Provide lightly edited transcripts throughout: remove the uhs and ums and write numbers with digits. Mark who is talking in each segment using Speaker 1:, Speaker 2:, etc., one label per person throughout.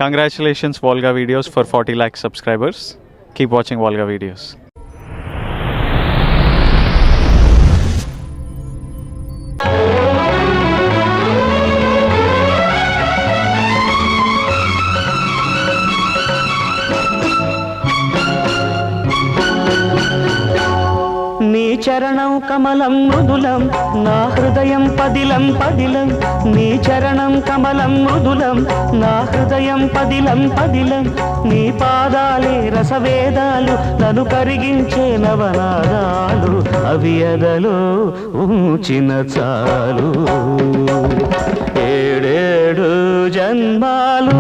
Speaker 1: Congratulations Volga Videos for 40 lakh subscribers. Keep watching Volga Videos.
Speaker 2: నీ చరణం కమలం మృదులం నా హృదయం పదిలం పదిలం నీ చరణం కమలం మృదులం నా హృదయం పదిలం పదిలం నీ పాదాలే రసవేదాలు నన్ను కరిగించే నవనాదాలు అవి ఎదలో ఉంచిన చాలు ఏడేడు జన్మాలు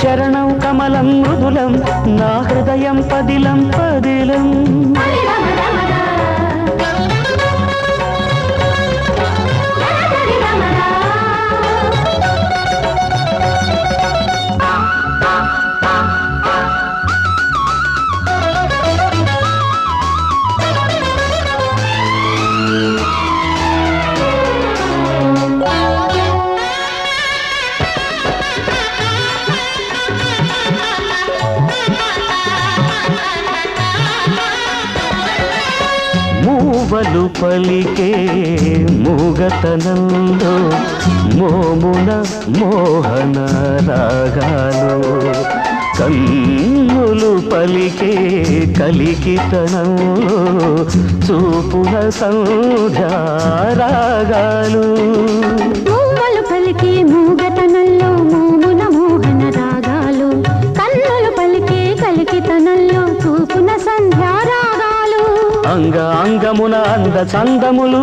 Speaker 2: చరణం కమలం మృదులం నా హృదయం పదిలం పదిలం మూవలు పలికే మూగతనంలో మోమున మోహన రాగాలు కన్నులు పలికే కలికితనంలో చూపున సంధ్యా రాగాలు
Speaker 3: మూవలు పలికే మూగతనంలో మోమున మోహన రాగాలు కన్నులు పలికే కలికితనంలో చూపున సంధ్యా రాగాలు
Speaker 2: అంగ అంగమున అంద చందములు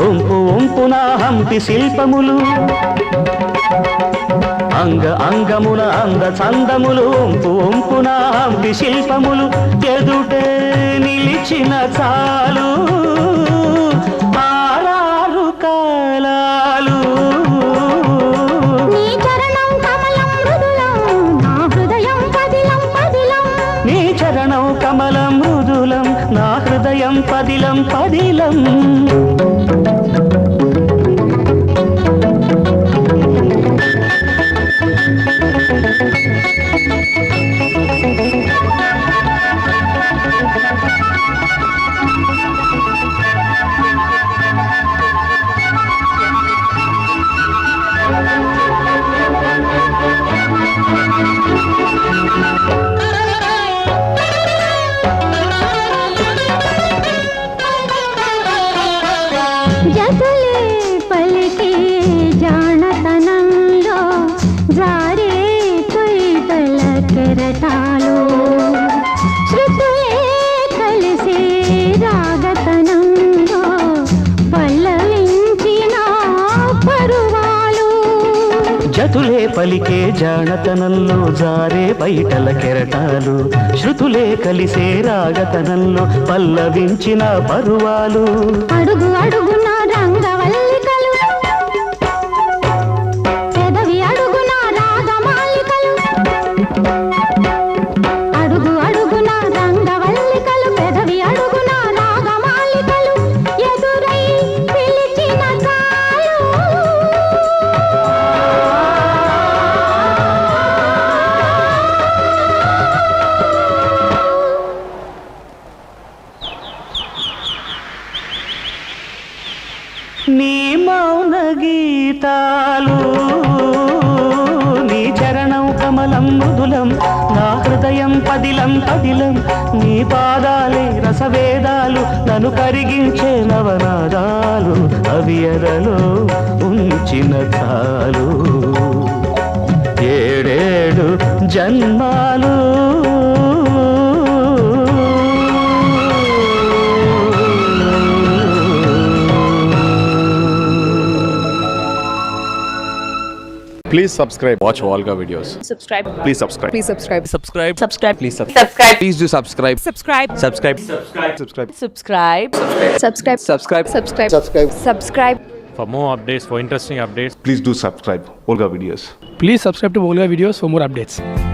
Speaker 2: ఒంపు ఒంపున హంపి శిల్పములు అంగ అంగమున అంద చందములు ఒంపు ఒంపున హంపి శిల్పములు ఎదుటే నిలిచిన చాలు ఆరారు కాలాలు
Speaker 3: నీ చరణం కమలం మృదులం నా హృదయం పదిలం పదిలం
Speaker 2: నీ చరణం కమలం మృదులం నా హృదయం పదిలం పదిలం
Speaker 3: జతులే పలికే జానతనంలో జారే తొయితల కెరటాలు శృతులే కలిసే రాగతనంలో పల్లవించిన పరువాలు
Speaker 2: జతులే పలికే జానతనంలో జారే బయటల కెరటాలు శృతులే కలిసే రాగతనంలో పల్లవించిన పరువాలు
Speaker 3: అడుగు అడుగున రంగవల్లికలు పెదవి అడుగున రాగమాలికలు అడుగు అడుగున రంగవల్లికలు పెదవి అడుగున రాగమాలికలు ఎదురై పిలిచిన చాలు
Speaker 2: నీ మౌన గీతాలు నీ చరణం కమలం మృదులం నా హృదయం పదిలం పదిలం నీ పాదాలే రసవేదాలు నన్ను కరిగించే నవనాదాలు అవి ఎదలో ఉంచిన చాలు ఏడేడు జన్మాలు
Speaker 4: Please subscribe.
Speaker 5: Watch Volga videos.
Speaker 6: Subscribe.
Speaker 4: Please subscribe.
Speaker 6: Please subscribe.
Speaker 5: Subscribe.
Speaker 6: Subscribe.
Speaker 5: Please subscribe.
Speaker 6: Subscribe.
Speaker 5: Please do subscribe.
Speaker 6: Subscribe.
Speaker 5: Subscribe.
Speaker 6: Subscribe.
Speaker 5: Subscribe.
Speaker 6: Subscribe. Subscribe.
Speaker 7: For more updates, for interesting updates,
Speaker 4: Please do subscribe. Volga videos.
Speaker 8: Please subscribe to Volga videos for more updates.